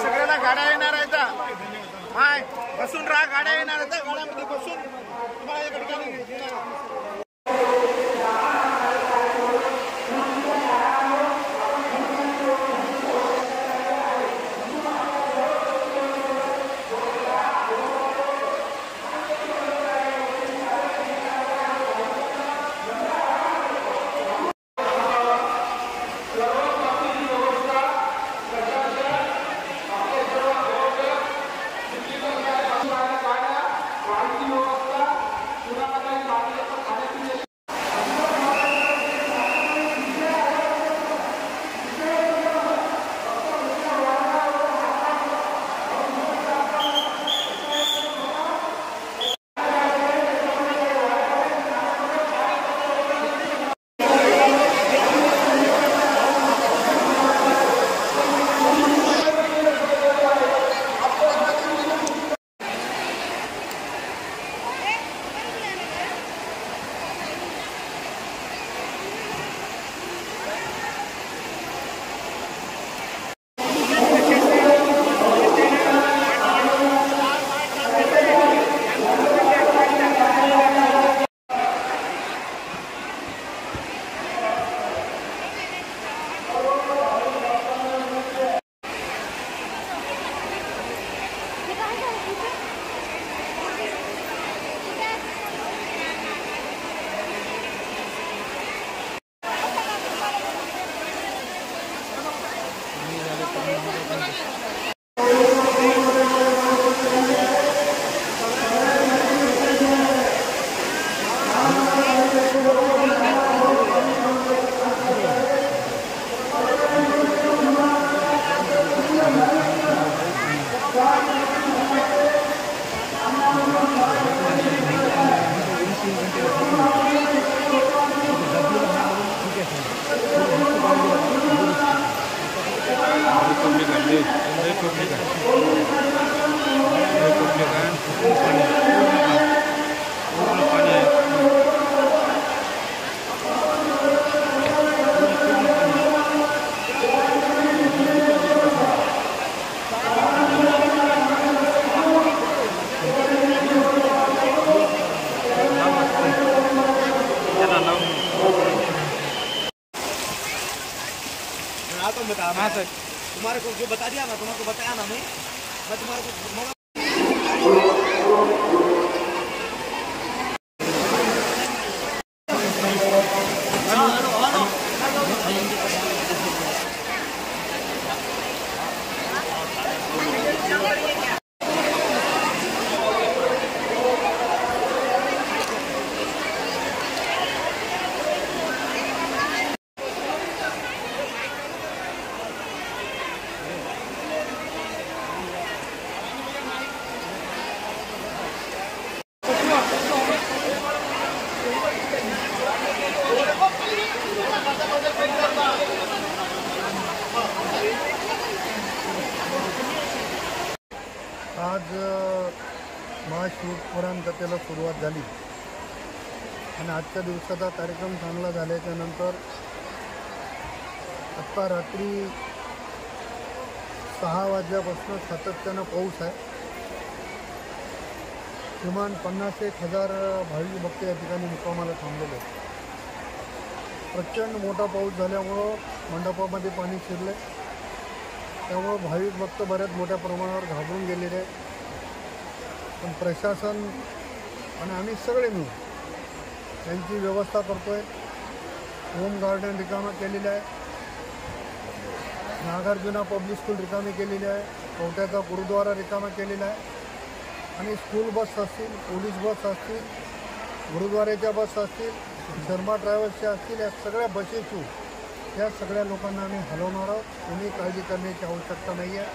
सगळ्याला गाड्या येणार आहेत माय बसून राहा गाड्या येणार आहेत गाड्यामध्ये बसून तुम्हाला एका ठिकाणी येणार हाँ सर, तुम्हारे को जो बता दिया ना, तुम्हारे को बताया ना मैं तुम्हारे को आज महाशिवपुराण कथेला सुरुवात झाली आणि आजच्या दिवसाचा कार्यक्रम चांगला झाल्याच्या नंतर आत्ता रात्री 6 वाजल्यापासून सातत्यानं पाऊस आहे. किमान 50-1,000 भाविक भक्त या ठिकाणी मुक्कामाला थांबलेले आहेत. प्रचंड मोठा पाऊस झाल्यामुळं मंडपामध्ये पाणी शिरले, त्यामुळं भाविक भक्त बऱ्याच मोठ्या प्रमाणावर घाबरून गेलेले आहेत. पण प्रशासन आणि आम्ही सगळे मिळून त्यांची व्यवस्था करतो आहे. होम गार्डन रिकामं केलेलं आहे. नागार्जुना पब्लिक स्कूल रिकामी केलेली आहे, कवट्याचा गुरुद्वारा रिकामा केलेला आहे आणि स्कूल बस असतील, पोलीस बस असतील, गुरुद्वाऱ्याच्या बस असतील, शर्मा ट्रॅव्हल्सच्या असतील, या सगळ्या बसेस या सगळ्या लोकांना आम्ही हलवणार आहोत. कोणी काळजी करण्याची आवश्यकता नाही आहे.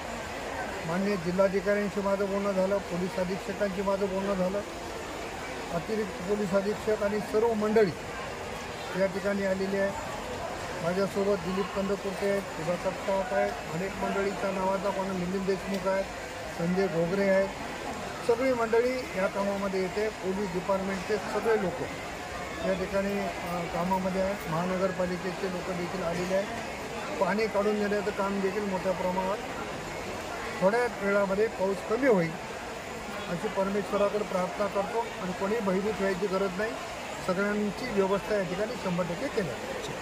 माननीय जिल्हाधिकाऱ्यांशी माझं बोलणं झालं, पोलीस अधीक्षकांशी माझं बोलणं झालं, अतिरिक्त पोलीस अधीक्षक आणि सर्व मंडळी या ठिकाणी आलेली आहे. माझ्यासोबत दिलीप कंदकुर्ते आहेत, सुधाकर सावंत आहेत, अनेक मंडळीच्या नावाचा कोणा मिलिंद देशमुख आहेत, संजय घोगरे आहेत, सगळी मंडळी या कामामध्ये येते. पोलीस डिपार्टमेंटचे सगळे लोक या ठिकाणी कामामध्ये आहेत. महानगरपालिकेचे लोक देखील आलेले आहेत. पाणी काढून देण्याचं काम देखील मोठ्या प्रमाणात थोड्या वेळामध्ये पाऊस कमी होईल अशी परमेश्वराकडे प्रार्थना करतो आणि कोणी भयभीत व्हायची गरज नाही. सगळ्यांची व्यवस्था या ठिकाणी 100% केली आहे.